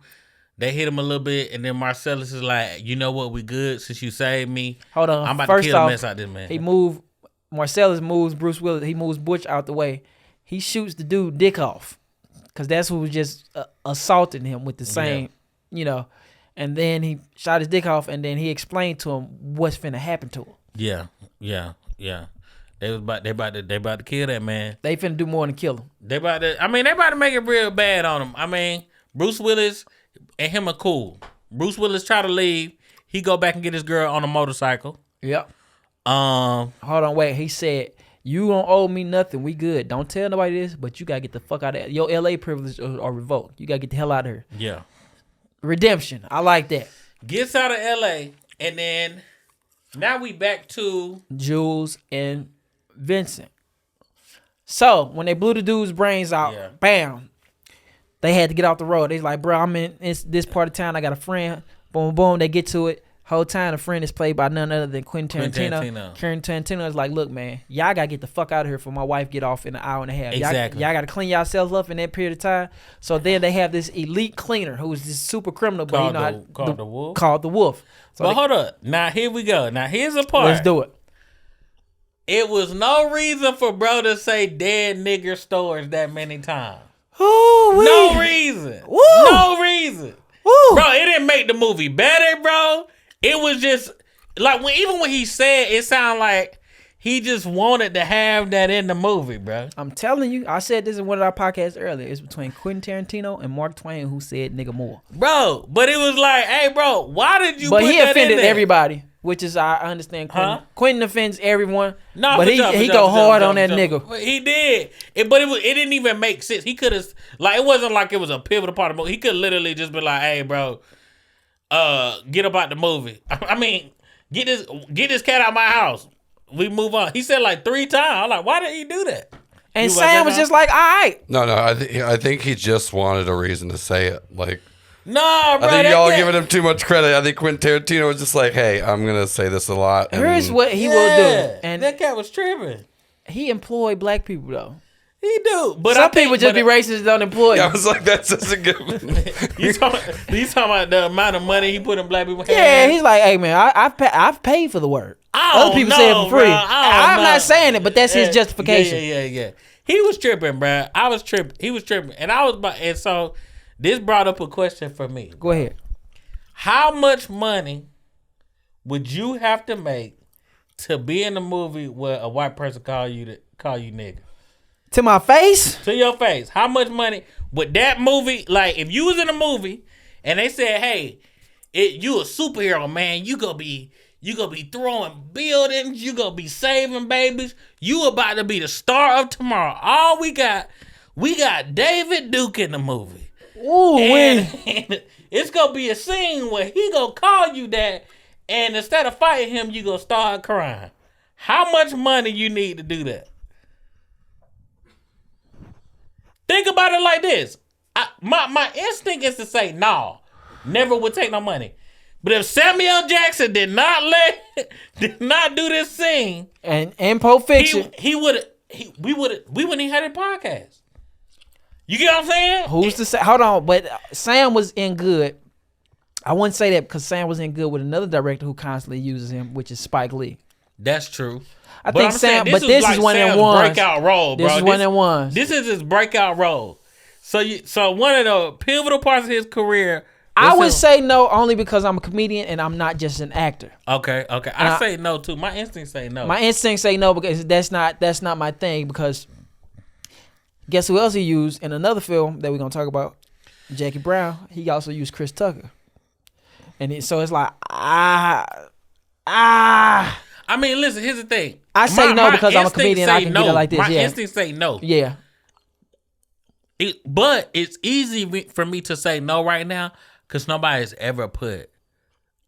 They hit him a little bit, and then Marcellus is like, you know what, we good since you saved me. Hold on. I'm about First to kill off, the mess out this man. Marcellus moves Bruce Willis. He moves Butch out the way. He shoots the dude dick off. Because that's who was just assaulting him with the same, And then he shot his dick off, and then he explained to him what's finna happen to him. Yeah. They about to kill that man. They finna do more than kill him. They about to make it real bad on him. I mean, Bruce Willis and him are cool. Bruce Willis try to leave. He go back and get his girl on a motorcycle. Yep. Um, Hold on, wait. He said, you don't owe me nothing. We good. Don't tell nobody this, but you gotta get the fuck out of here. Your LA privilege are revoked. You gotta get the hell out of here. yeah. Redemption. I like that. Gets out of LA, and then now we back to Jules and Vincent. So when they blew the dude's brains out, Yeah. bam, they had to get off the road. They like, bro, I'm in this part of town. I got a friend. Boom, boom. They get to it. Whole time the friend is played by none other than Quentin Tarantino. Quentin Tarantino is like, look, man, y'all gotta get the fuck out of here before my wife get off in an hour and a half. Exactly. Y'all gotta clean yourselves up in that period of time. So then they have this elite cleaner who is this super criminal, but called the Wolf. Called the Wolf. So But hold up. Now here we go. Now here's a part. let's do it. It was no reason for bro to say dead nigger stores that many times. Ooh, No reason. Woo. No reason. Woo. Bro, it didn't make the movie better, bro. It was just like even when he said it sounded like he just wanted to have that in the movie, bro. I'm telling you, I said this in one of our podcasts earlier. It's between Quentin Tarantino and Mark Twain who said nigga more. Bro, but it was like, hey, bro, why did you But put he that offended in there? everybody, which is I understand. Quentin. Huh? Quentin offends everyone. No, but for he sure, for he sure, go for sure, hard for on sure, that for sure. nigga. But he did. But it didn't even make sense. He could have like it wasn't like it was a pivotal part of the movie. He could literally just be like, hey, bro, get up out the movie. I mean, get this cat out of my house. We move on. He said like 3 times. I'm like, why did he do that? And You Sam was just like, all right. No, I think he just wanted a reason to say it. Like, No, bro. I think that y'all cat- giving him too much credit. I think Quentin Tarantino was just like, hey, I'm gonna say this a lot. and- Here's what he will do. And that cat was tripping. he employed black people though. He do. But Some I think, people just be racist and don't employ I you. was like, that's just a good. You talking about the amount of money he put in black people's Yeah, hands? he's like, hey man, I've paid for the word. I Other don't people say it know, for free. bro. I I'm don't know. not saying it, but that's his justification. Yeah. He was tripping, bro. I was tripping. He was tripping, and I was about. And so this brought up a question for me. Go ahead. How much money would you have to make to be in a movie where a white person call you nigga? To my face? To your face. How much money would that movie, like if you was in a movie and they said, hey, you a superhero, man, you gonna be throwing buildings, you gonna be saving babies, you about to be the star of tomorrow. All we got David Duke in the movie. Ooh, And it's gonna be a scene where he gonna call you that, and instead of fighting him, you gonna start crying. How much money you need to do that? Think about it like this. My instinct is to say no, never would take no money. But if Samuel Jackson did not do this scene, and in Pulp Fiction, we wouldn't even had a podcast. You get what I'm saying? Who's to say? Hold on, but Sam was in good. I wouldn't say that because Sam was in good with another director who constantly uses him, which is Spike Lee. That's true. I think Sam, but this is one of them ones. Breakout role, bro. This is one of them ones. This is his breakout role. So one of the pivotal parts of his career. I would say no only because I'm a comedian and I'm not just an actor. Okay. I say no too. My instincts say no. My instincts say no because that's not my thing. Because guess who else he used in another film that we're gonna talk about? Jackie Brown. He also used Chris Tucker, and so it's like I mean, listen. Here's the thing. I say no because I'm a comedian. I can get it like this. My instincts say no. Yeah. But it's easy for me to say no right now. Because nobody's ever put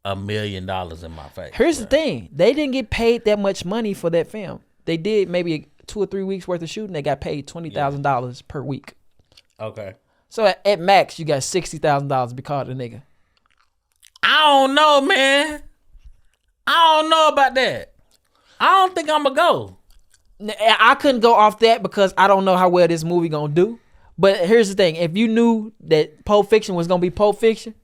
$1 million in my face. Here's the thing. They didn't get paid that much money for that film. They did maybe 2 or 3 weeks worth of shooting. They got paid $20,000 per week. Okay. So at max, you got $60,000 to be called a nigga. I don't know, man. I don't know about that. I don't think I'm going to go. I couldn't go off that because I don't know how well this movie going to do. But here's the thing: if you knew that Pulp Fiction was gonna be Pulp Fiction,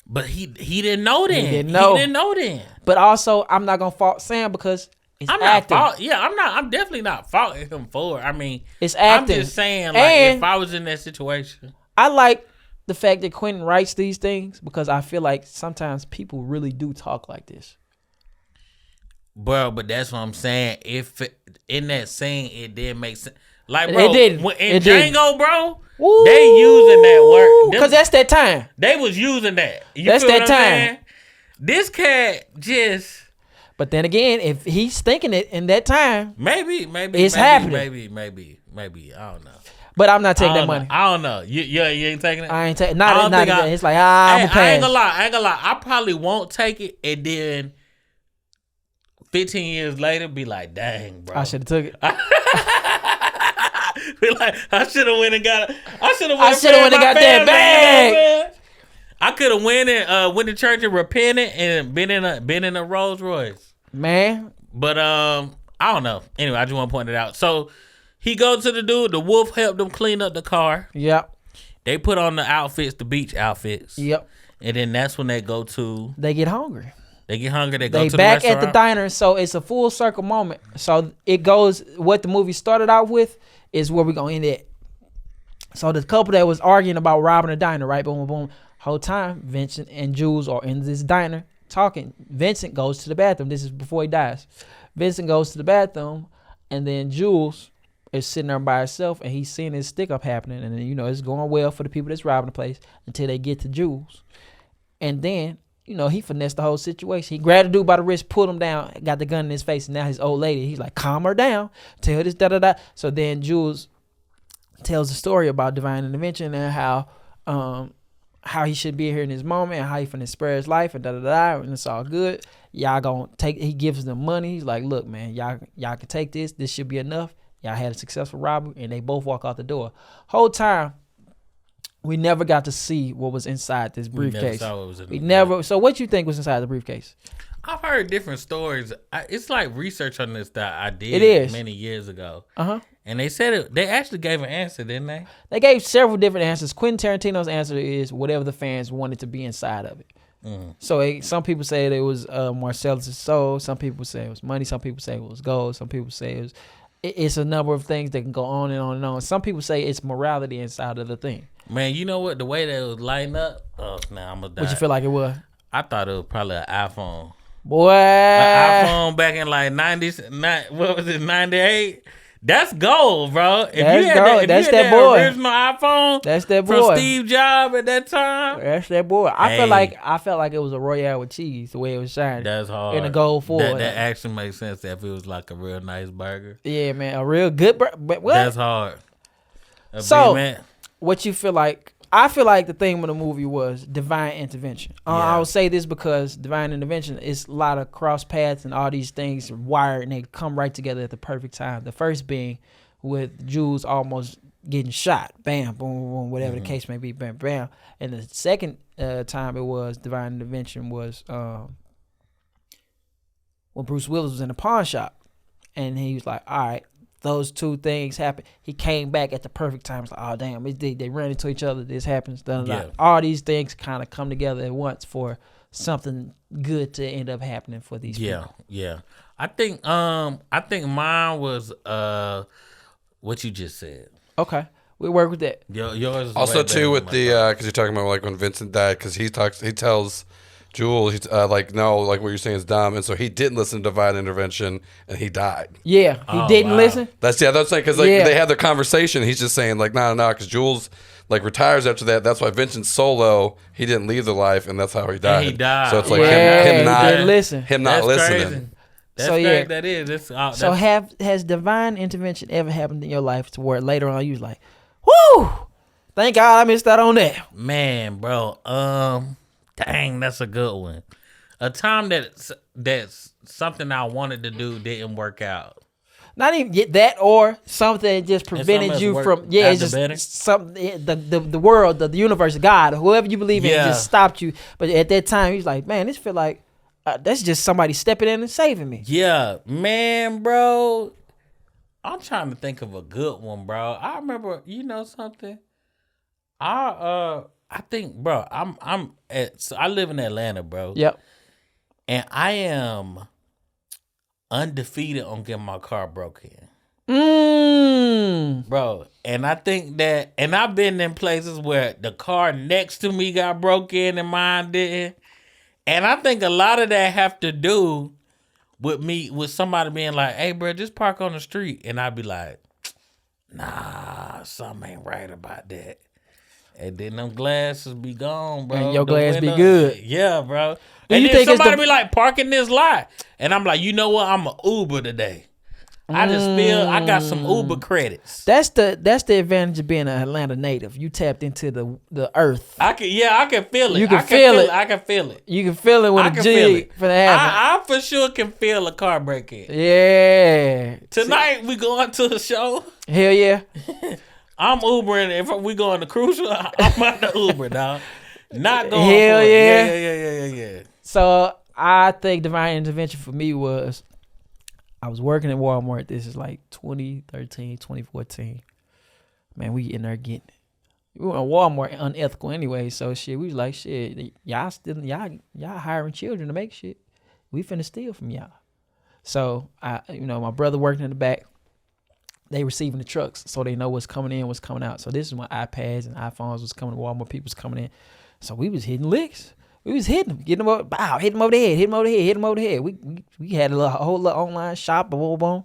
but he didn't know then. He didn't know then. But also, I'm not gonna fault Sam because it's acting. I'm definitely not faulting him for it. I mean, it's acting. I'm just saying, like, if I was in that situation, I like the fact that Quentin writes these things because I feel like sometimes people really do talk like this. Bro, but that's what I'm saying. If in that scene it did make sense. Like, in bro, Django, did. Bro, woo, they using that word. Because that's that time. They was using that. That's that time. Saying? This cat just... But then again, if he's thinking it in that time... Maybe it's happening. Maybe. I don't know. But I'm not taking that money. I don't know. You ain't taking it? I ain't taking... Not it's like, I'm going to pass. I ain't gonna lie. I probably won't take it and then 15 years later be like, dang, bro. I should have took it. Be like, I should have went and got it. I should have went and got that bag. I could have went to church and repented and been in a Rolls Royce, man. But I don't know. Anyway, I just want to point it out. So he goes to the dude. The wolf helped them clean up the car. Yep. They put on the outfits, the beach outfits. Yep. And then that's when they go to. They get hungry. They go to the restaurant. They back at the diner. So it's a full circle moment. So it goes. What the movie started out with is where we're gonna end it. So the couple that was arguing about robbing a diner, right? Boom, boom, boom. Whole time, Vincent and Jules are in this diner talking. Vincent goes to the bathroom. This is before he dies. Vincent goes to the bathroom, and then Jules is sitting there by herself, and he's seeing this stick up happening, and then it's going well for the people that's robbing the place until they get to Jules, and then he finessed the whole situation. He grabbed the dude by the wrist, pulled him down, got the gun in his face, and now his old lady, he's like, calm her down, tell this, da-da-da. So then Jules tells the story about divine intervention and how he should be here in this moment and how he finna spare his life and da-da-da, and it's all good. Y'all gonna take, he gives them money. He's like, look, man, y'all can take this. This should be enough. Y'all had a successful robbery, and they both walk out the door. Whole time, we never got to see what was inside this briefcase. We never saw what was in the briefcase. So what you think was inside the briefcase? I've heard different stories. It's like research on this that I did many years ago. And they said they actually gave an answer, didn't they? They gave several different answers. Quentin Tarantino's answer is whatever the fans wanted to be inside of it. So some people say it was Marcellus' soul. Some people say it was money. Some people say it was gold. Some people say it's a number of things that can go on and on and on. Some people say it's morality inside of the thing. Man, you know what? The way that it was lighting up, I'm gonna die. What you feel like it was? I thought it was probably an iPhone. Boy, an iPhone back in like 98? That's gold, bro. If that's you had gold. That's that boy. Original iPhone. That's that boy. From Steve Jobs at that time. That's that boy. I felt like it was a Royale with cheese. The way it was shining. That's hard. In a gold foil. That actually makes sense if it was like a real nice burger. Yeah, man, a real good burger. That's hard. So, what you feel like I feel like the theme of the movie was divine intervention. Yeah. I will say this because divine intervention is a lot of cross paths and all these things are wired and they come right together at the perfect time. The first being with Jules almost getting shot, bam, boom, boom, whatever the case may be, bam, bam. And the second time it was divine intervention was when Bruce Willis was in the pawn shop, and he was like, all right, those two things happened. He came back at the perfect time. It's like, oh damn, they ran into each other. This happens. All these things kind of come together at once for something good to end up happening for these people. Yeah. I think mine was what you just said. Okay, we work with that. Yours is Also way too better with than the mine. because you're talking about like when Vincent died, because he tells Jules he's like, no, like what you're saying is dumb, and so he didn't listen to divine intervention and he died. Yeah, he didn't listen. That's saying because like they had their conversation. He's just saying like no, because Jules like retires after that. That's why Vincent Solo, he didn't leave the life, and that's how he died. And he died. So it's like Yeah, him not he didn't listen. him not That's listening. crazy. That's So, crazy. yeah. That is. So has divine intervention ever happened in your life to where later on you was like, whoo, thank God I missed out on that. Man, bro. Dang, that's a good one. A time that's something I wanted to do didn't work out. Not even get that or something that just prevented something you that's from worked it's after just better? something the world, the universe, God, whoever you believe in Yeah. just stopped you. But at that time he was like, man, this feel like that's just somebody stepping in and saving me. Yeah, man, bro. I'm trying to think of a good one, bro. I remember, you know something? I think, bro, I live in Atlanta, bro. Yep. And I am undefeated on getting my car broken in. Bro. And I think that, and I've been in places where the car next to me got broke in and mine didn't. And I think a lot of that have to do with somebody being like, hey, bro, just park on the street. And I'd be like, nah, something ain't right about that. And then them glasses be gone, bro. And your The glass be window- good. Yeah, bro. Do And you then think it's somebody the- be like, park in this lot. And I'm like, you know what? I'm an Uber today. I just feel I got some Uber credits. That's the advantage of being an Atlanta native. You tapped into the earth. I can feel it. You can I feel it. I can feel it. You can feel it when I the can feel jig it. for the happen. I for sure can feel a car break in. Yeah. Tonight we going to a show. Hell yeah. I'm Ubering. If we going to Crucial, I'm out the Uber, dog. Not going Hell for yeah. it. Yeah. So I think divine intervention for me was I was working at Walmart. This is like 2013, 2014. Man, we in there getting it. We were on Walmart unethical anyway. So shit, we was like, shit, y'all hiring children to make shit. We finna steal from y'all. So my brother working in the back. They receiving the trucks, so they know what's coming in, what's coming out. So this is when iPads and iPhones was coming to Walmart. People was coming in. So we was hitting licks. We was hitting them, getting them up, bow, hit them over the head, hit them over the head, hit them over the head. We had a whole little online shop, boom, boom.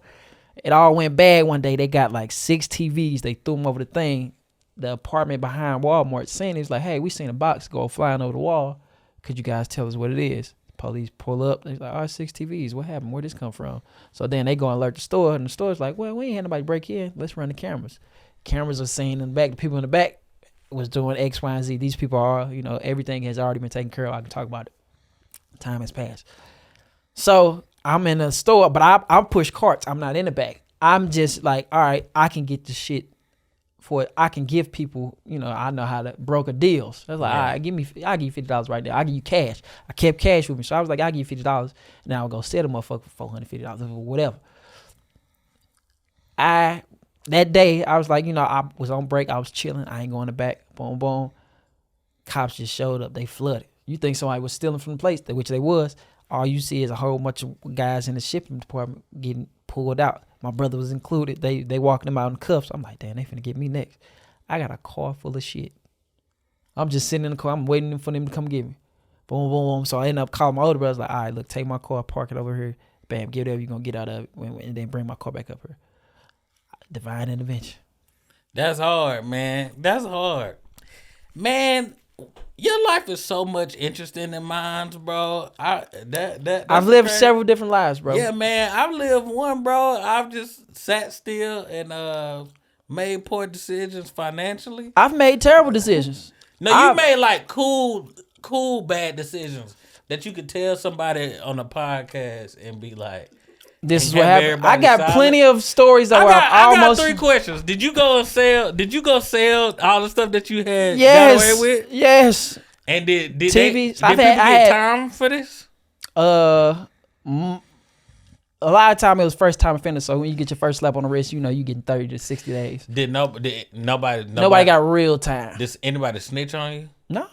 It all went bad one day. They got like 6 TVs. They threw them over the thing. The apartment behind Walmart seen it. It's like, hey, we seen a box go flying over the wall. Could you guys tell us what it is? Police pull up. They're like, 6 TVs. What happened? Where'd this come from? So then they go and alert the store, and the store's like, well, we ain't had nobody break in. Let's run the cameras. Cameras are seeing in the back. The people in the back was doing X, Y, and Z. These people are, everything has already been taken care of. I can talk about it. Time has passed. So I'm in the store, but I push carts. I'm not in the back. I'm just like, all right, I can get the shit for it. I can give people, I know how to broker deals. I was like, all right, I'll give you $50 right now. I'll give you cash. I kept cash with me. So I was like, I'll give you $50. And I'll go sell the motherfucker for $450 or whatever. That day, I was like, I was on break. I was chilling. I ain't going to back. Boom, boom. Cops just showed up. They flooded. You think somebody was stealing from the place, which they was. All you see is a whole bunch of guys in the shipping department getting pulled out. My brother was included. They walking him out in cuffs. I'm like, damn, they finna get me next. I got a car full of shit. I'm just sitting in the car. I'm waiting for them to come get me. Boom, boom, boom. So I ended up calling my older brother. I was like, all right, look, take my car, park it over here. Bam, get whatever you're going to get out of it. And then bring my car back up here. Divine intervention. That's hard, man. That's hard. Man, your life is so much interesting than mine, bro. I've lived several different lives, bro. Yeah, man. I've lived one, bro. I've just sat still and made poor decisions financially. I've made terrible decisions. No, you made like cool bad decisions that you could tell somebody on a podcast and be like, this is what happened. I got plenty of stories that I got 3 questions. Did you go sell all the stuff that you had got away with? Yes. And did TVs? People get time for this? A lot of time it was first time offender. So when you get your first slap on the wrist, you getting 30 to 60 days. Nobody got real time. Does anybody snitch on you? No.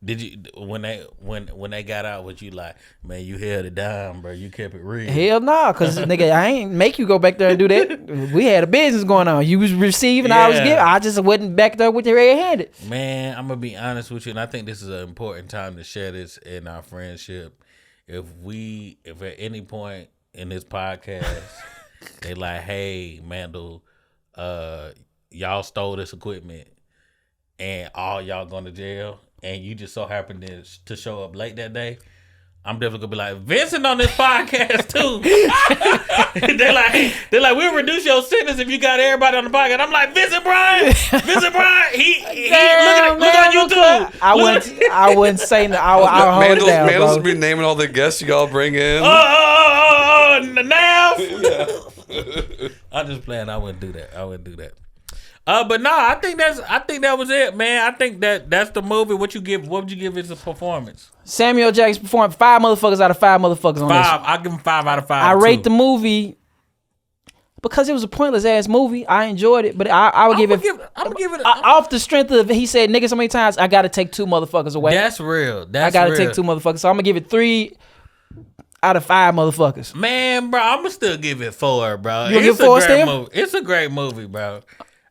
Did you when they got out? Was you like, man, you held it down, bro? You kept it real? Hell no, cause nigga, I ain't make you go back there and do that. We had a business going on. You was receiving, I was giving. I just wasn't back there with your red handed. Man, I'm gonna be honest with you, and I think this is an important time to share this in our friendship. If at any point in this podcast they like, hey, Mandel, y'all stole this equipment, and all y'all going to jail. And you just so happened to show up late that day, I'm definitely gonna be like, Vincent on this podcast too. they're like, we'll reduce your sentence if you got everybody on the podcast. I'm like, Vincent Bryan, he look on YouTube. I wouldn't say that. I'll hold it down, Mandel's be naming all the guests you all bring in. Now. I'm just playing. I wouldn't do that. But no, I think that was it, man. I think that's the movie. What would you give it a performance? Samuel Jackson performed 5 motherfuckers out of 5 motherfuckers on this. I'll give him 5 out of 5. I rate the movie because it was a pointless ass movie. I enjoyed it, but I would give it. I'm gonna give it off the strength of he said nigga so many times. I got to take 2 motherfuckers away. That's real. I got to take 2 motherfuckers. So I'm gonna give it 3 out of 5 motherfuckers. Man, bro, I'm gonna still give it 4, bro. You give 4 still? Movie. It's a great movie, bro.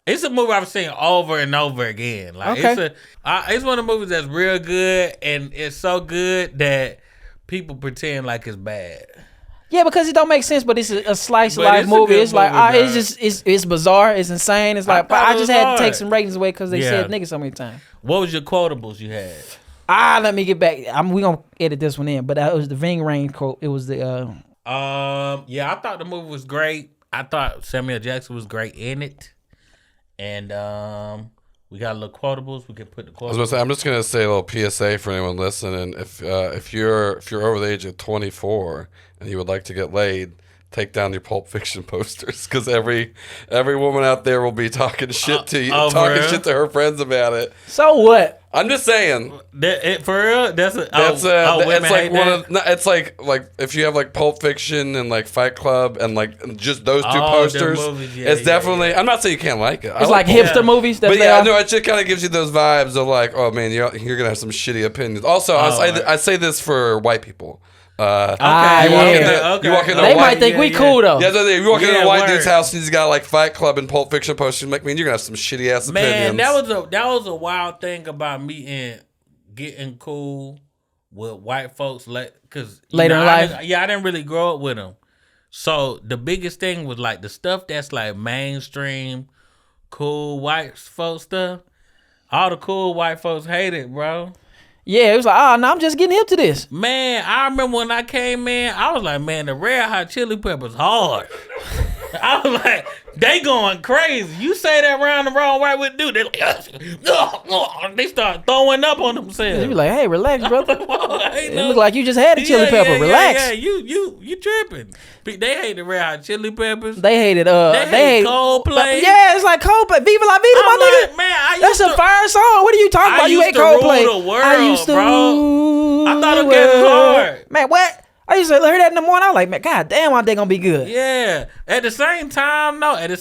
It's a movie I've seen over and over again. Like okay. It's one of the movies that's real good, and it's so good that people pretend like it's bad. Yeah, because it don't make sense, but it's a slice of life movie. It's like it's bizarre, it's insane. It's like I just had to take some ratings away because they said nigga so many times. What was your quotables you had? Let me get back. We gonna edit this one in, but it was the Ving Rhames quote. It was the yeah, I thought the movie was great. I thought Samuel Jackson was great in it. And we got a little quotables. We can put the quotables. I'm just gonna say a little PSA for anyone listening. If you're over the age of 24 and you would like to get laid, take down your Pulp Fiction posters because every woman out there will be talking shit to you, talking shit to her friends about it. So what? I'm just saying. For real, it's like if you have like Pulp Fiction and like Fight Club and like just those 2 posters. Movies, it's definitely. Yeah. I'm not saying you can't like it. It's like hipster movies. But yeah, no, it just kind of gives you those vibes of like, oh man, you're gonna have some shitty opinions. Also, I say this for white people. You walk into they might think we cool though. Yeah, you walk into a white dude's house and he's got like Fight Club and Pulp Fiction posters. Like, man, you're gonna have some shitty ass opinions. Man, that was a wild thing about me getting cool with white folks. Because later in life, I didn't really grow up with them. So the biggest thing was like the stuff that's like mainstream, cool white folks stuff. All the cool white folks hate it, bro. Yeah, it was like, no, I'm just getting hip to this. Man, I remember when I came in, I was like, man, the Red Hot Chili Peppers hard. I was like, they going crazy. You say that around the wrong white with dude, they like, they start throwing up on themselves. You be like, hey, relax, brother. It look like you just had a chili pepper. Relax. Yeah, you tripping. They hate the Red Hot Chili Peppers. They hated they hate Coldplay. Yeah, it's like Coldplay. Viva la vida, my nigga. Man, that's a fire song. What are you talking about? You hate Coldplay. I used to rule. I thought it was hard. Man, what? I used to hear that in the morning. I was like, man, god damn, are they gonna be good? Yeah. At the same time, it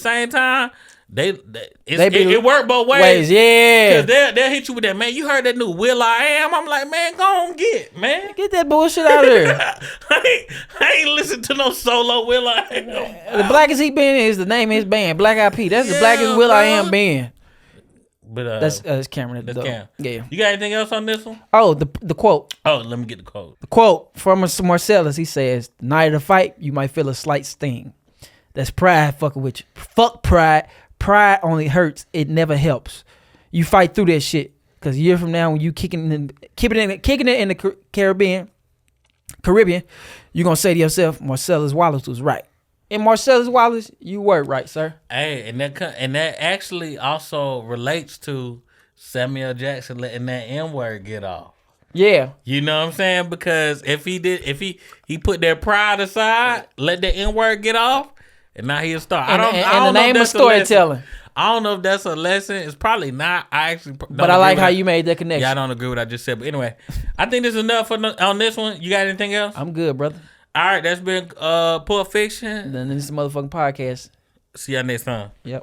worked both ways. Yeah. Because they'll hit you with that, man. You heard that new Will I Am? I'm like, man, go on get that bullshit out of there. I ain't listen to no solo Will I Am. The Blackest He Been is the name of his band, Black Eyed Peas. That's the Blackest Will I Am band. But that's Cameron. That's Cam. Yeah. You got anything else on this one? Oh, the quote. Oh, let me get the quote. The quote from Marcellus. He says, "The night of the fight, you might feel a slight sting. That's pride fucking with you. Fuck pride. Pride only hurts. It never helps. You fight through that shit. Cause a year from now, when you kicking it in the Caribbean, you're gonna say to yourself, Marcellus Wallace was right. And Marcellus Wallace, you were right, sir. Hey, and that actually also relates to Samuel Jackson letting that N-word get off. Yeah. You know what I'm saying? Because if he put that pride aside, let the N-word get off, and now he'll start. I don't the know name if of that's a storytelling. lesson. I don't know if that's a lesson. It's probably not. I actually don't But I like how you made that connection. Yeah, I don't agree with what I just said. But anyway, I think this is enough on this one. You got anything else? I'm good, brother. All right, that's been Pulp Fiction. And then this motherfucking podcast. See y'all next time. Yep.